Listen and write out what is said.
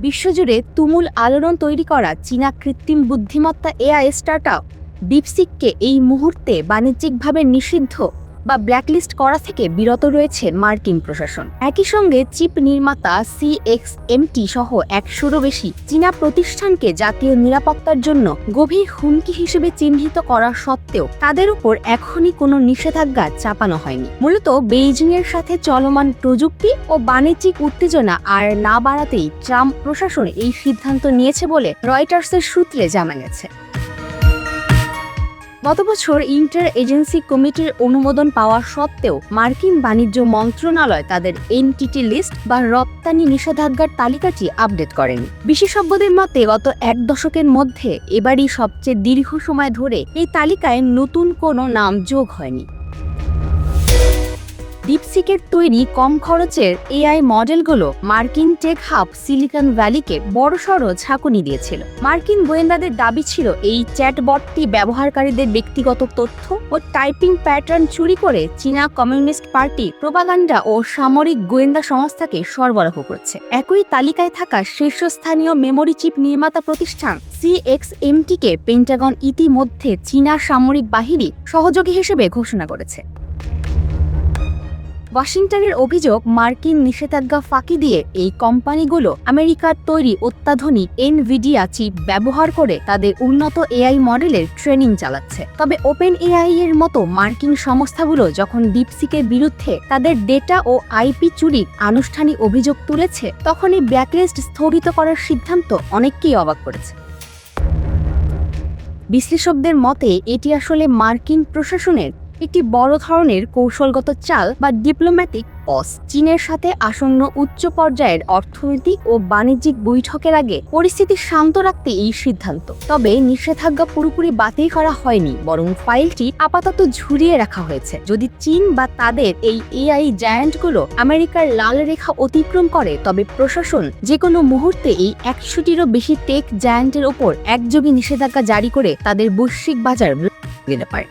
বিশ্বজুড়ে তুমুল আলোড়ন তৈরি করা চীনা কৃত্রিম বুদ্ধিমত্তা এআই স্টার্টআপ ডিপসিককে এই মুহূর্তে বাণিজ্যিকভাবে নিষিদ্ধ বা ব্ল্যাকলিস্ট করা থেকে বিরত রয়েছে মার্কিন প্রশাসন। একই সঙ্গে চিপ নির্মাতা CXMT সহ 100-রও বেশি চীনা প্রতিষ্ঠানকে জাতীয় নিরাপত্তার জন্য গভীর হুমকি হিসেবে চিহ্নিত করা সত্ত্বেও তাদের উপর এখনই কোনো নিষেধাজ্ঞা চাপানো হয়নি। মূলত বেইজিংয়ের সাথে চলমান প্রযুক্তি ও বাণিজ্যিক উত্তেজনা আর না বাড়াতেই ট্রাম্প প্রশাসন এই সিদ্ধান্ত নিয়েছে বলে রয়টার্সের সূত্রে জানা গেছে। গত বছর ইন্টার এজেন্সি কমিটির অনুমোদন পাওয়া সত্ত্বেও মার্কিন বাণিজ্য মন্ত্রণালয় তাদের এনটিটি লিস্ট বা রপ্তানি নিষেধাজ্ঞার তালিকাটি আপডেট করেনি। বিশেষজ্ঞদের মতে গত এক দশকের মধ্যে এবারই সবচেয়ে দীর্ঘ সময় ধরে এই তালিকায় নতুন কোনো নাম যোগ হয়নি। ডিপসিকের তৈরি কম খরচের এআই মডেলগুলো মার্কিন টেক হাব সিলিকন ভ্যালিকে বড়সড় ঝাঁকুনি দিয়েছিল। মার্কিন গোয়েন্দাদের দাবি ছিল এই চ্যাটবটটি ব্যবহারকারীদের ব্যক্তিগত তথ্য ও টাইপিং প্যাটার্ন চুরি করে চীনা কমিউনিস্ট পার্টি প্রোপাগান্ডা ও সামরিক গোয়েন্দা সংস্থাকে সরবরাহ করছে। একই তালিকায় থাকা শীর্ষস্থানীয় মেমোরি চিপ নির্মাতা প্রতিষ্ঠান CXMT-কে পেন্টাগন ইতিমধ্যে চীনা সামরিক বাহিনী সহযোগী হিসেবে ঘোষণা করেছে। ওয়াশিংটনের অভিযোগ, মার্কিন নিষেধাজ্ঞা ফাঁকি দিয়ে এই কোম্পানিগুলো আমেরিকার তৈরি অত্যাধুনিক এনভিডিয়া চিপ ব্যবহার করে তাদের উন্নত এআই মডেলের ট্রেনিং চালাচ্ছে। তবে ওপেন এআই এর মতো মার্কিন সংস্থাগুলো যখন ডিপসিকের বিরুদ্ধে তাদের ডেটা ও আইপি চুরির আনুষ্ঠানিক অভিযোগ তুলেছে, তখন এই ব্ল্যাকলিস্ট স্থগিত করার সিদ্ধান্ত অনেককেই অবাক করেছে। বিশ্লেষকদের মতে এটি আসলে মার্কিন প্রশাসনের একটি বড় ধরনের কৌশলগত চাল বা ডিপ্লোম্যাটিক পজ। চীনের সাথে আসন্ন উচ্চ পর্যায়ের অর্থনৈতিক ও বাণিজ্যিক বৈঠকের আগে পরিস্থিতি শান্ত রাখতে এই সিদ্ধান্ত। তবে নিষেধাজ্ঞা পুরোপুরি বাতিল করা হয়নি, বরং ফাইলটি আপাতত ঝুলিয়ে রাখা হয়েছে। যদি চীন বা তাদের এই এআই জায়ান্টগুলো আমেরিকার লাল রেখা অতিক্রম করে, তবে প্রশাসন যে কোনো মুহূর্তে এই 100-টিরও বেশি টেক জায়ান্টের ওপর একযোগে নিষেধাজ্ঞা জারি করে তাদের বৈশ্বিক বাজার দিতে পারে।